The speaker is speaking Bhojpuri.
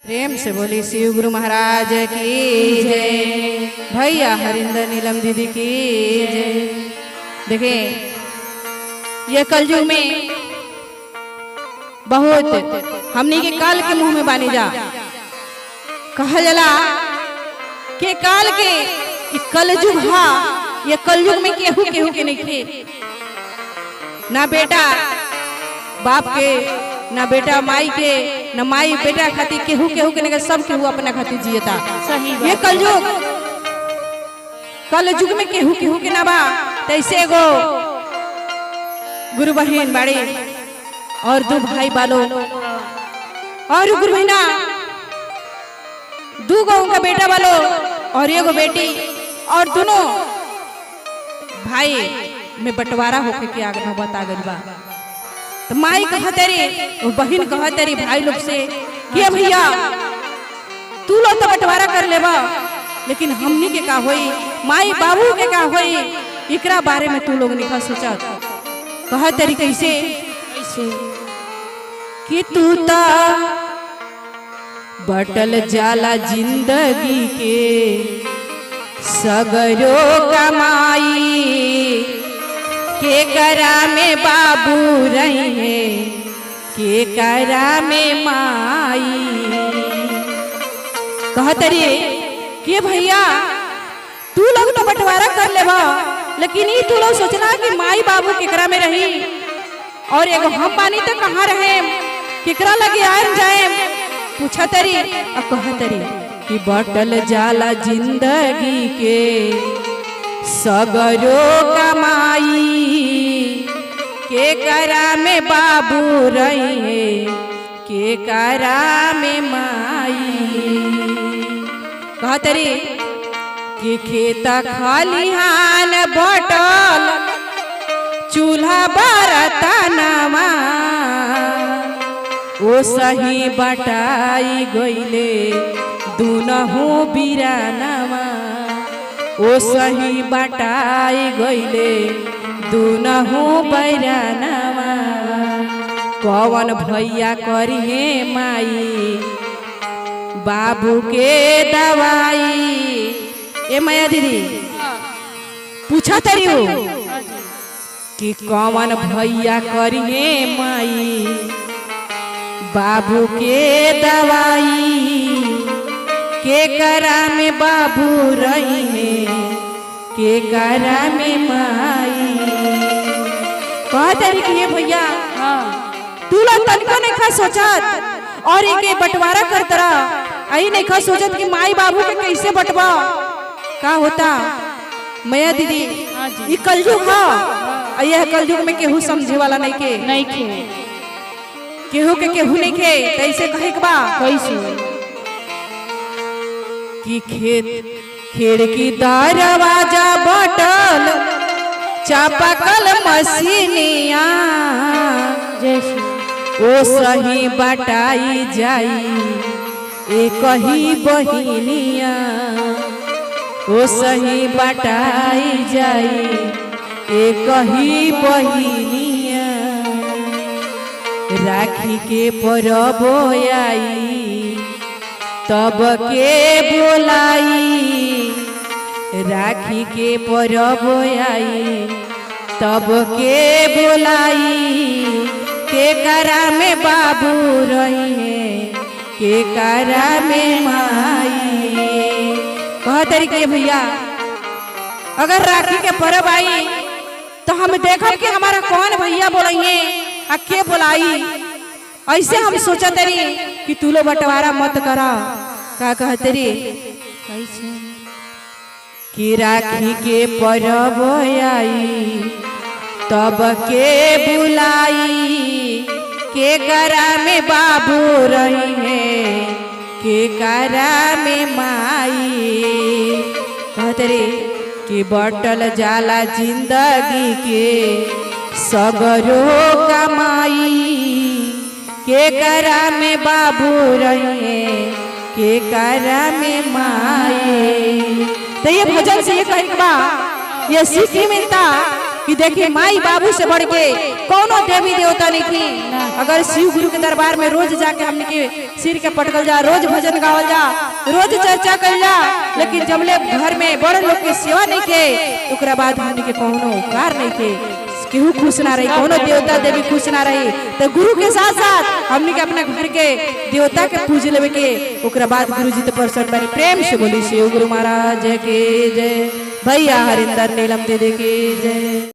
प्रेम से बोली शिव गुरु महाराज की जय। भैया हरिंदर नीलम दीदी की जय। देखें ये कलयुग में बहुत हमने के काल के मुंह में बानी जा कहा जला के काल के कलयुग हा ये कलयुग में केहू केहू के नहीं थे ना बेटा बाप के ना बेटा माई के ना माई बेटा खातिर केहू केहू के नहीं सब केहू अपना खातिर जियता। सही ये कलयुग में केहू केहू के ना बा तैसे गो गुरु बहन बाड़ी और दो भाई बालो और गुरु बहना दो गो उनका बेटा बालो और एगो बेटी और दोनों भाई में बंटवारा होके के आगे बता गई बा। तो माई कहा तेरी वो बहन कहा तेरी भाई लोग से कि भैया तू लोग तो बंटवारा कर लेबा लेकिन हमनी के का होई माई बाबू के का होई एकरा बारे में तू लोग निका सोचा। कहा तेरी कैसे कि तू ता बटल जाला जिंदगी के सगरो कमाई के करा में बाबू रही है के करा में माई। कहतरी कि भैया तू लोग तो बंटवारा कर लेबा लेकिन ये तू लोग सोचना कि माई बाबू केकरा में रही और एगो हम पानी तो कहाँ रहे केकरा लगे आए जाए पूछा तरी और कहतरी कि बटल जाला जिंदगी के सगरो कमाई के करा में बाबू रही है के करा में माई। कहतरी कि खेता खलिहान बटल चूल्हा बरतनवा ओ सही बटाई गईले दुनहु बिरानवा ओ सही बटाई गईले दुनहु बैरानवा कौन भैया करिहे माई बाबू के दवाई। ए माया दीदी पूछा तरी हो कि कौन भैया करिहे माई बाबू के दवाई के करा में बाबू रही है के करा में माई। कह तरी कि भैया तू लोग तनिको नहीं खा सोचत और एक बंटवारा करतरा आई नहीं खा सोचत कि माई बाबू के कैसे बंटवा का होता। मैया दीदी ये कलयुग हा यह कलयुग में केहू समझे वाला नहीं के केहू के केहू नहीं के कैसे कहे के बा कैसे कि खिड़की दरवाजा बटल चापाकल मशीनिया ओ सही बटाई जाई एक ही बहिनिया ओ सही बटाई जाई एक ही बहिनिया राखी के परब आई तब के बोलाई राखी के परब आई तब के बोलाई के करा में बाबू रही है के करा में माई। कह तरीके भैया अगर राखी के परब आई तो हम देखो कि हमारा कौन भैया बोलेंगे आ के बोलाई ऐसे हम सोचा तरी कि तू लो बंटवारा मत करा का कहतरी कैसे कि राखी के परब आई तब के बुलाई के करा में बाबू रही है के करा में माई। कहतरी कि बटल जाला जिंदगी के सगरो कमाई के करा में बाबू रही के करा में माई। तो ये भजन से ये कहे बा ये सीख मिलता कि देखिए माई बाबू से बढ़ के कौनो देवी देवता नहीं थी। अगर शिव गुरु के दरबार में रोज जाके हमने के सिर के पटकल जा, रोज भजन गावल जा, रोज चर्चा कर जा, लेकिन जबले घर में बड़े लोग की सेवा नहीं थे ओकरा बाद हमने के कौनो उपकार नहीं थे, केहू खुश ना रही, कौनो देवता देवी खुश ना रही। तो गुरु के साथ साथ हमने के अपने घर के देवता के पूज लेवे के ओकरा बाद गुरु जी तो प्रसन्न बनी। प्रेम से बोली शिव गुरु महाराज के जय, भैया हरिंदर नीलम दीदी की जय।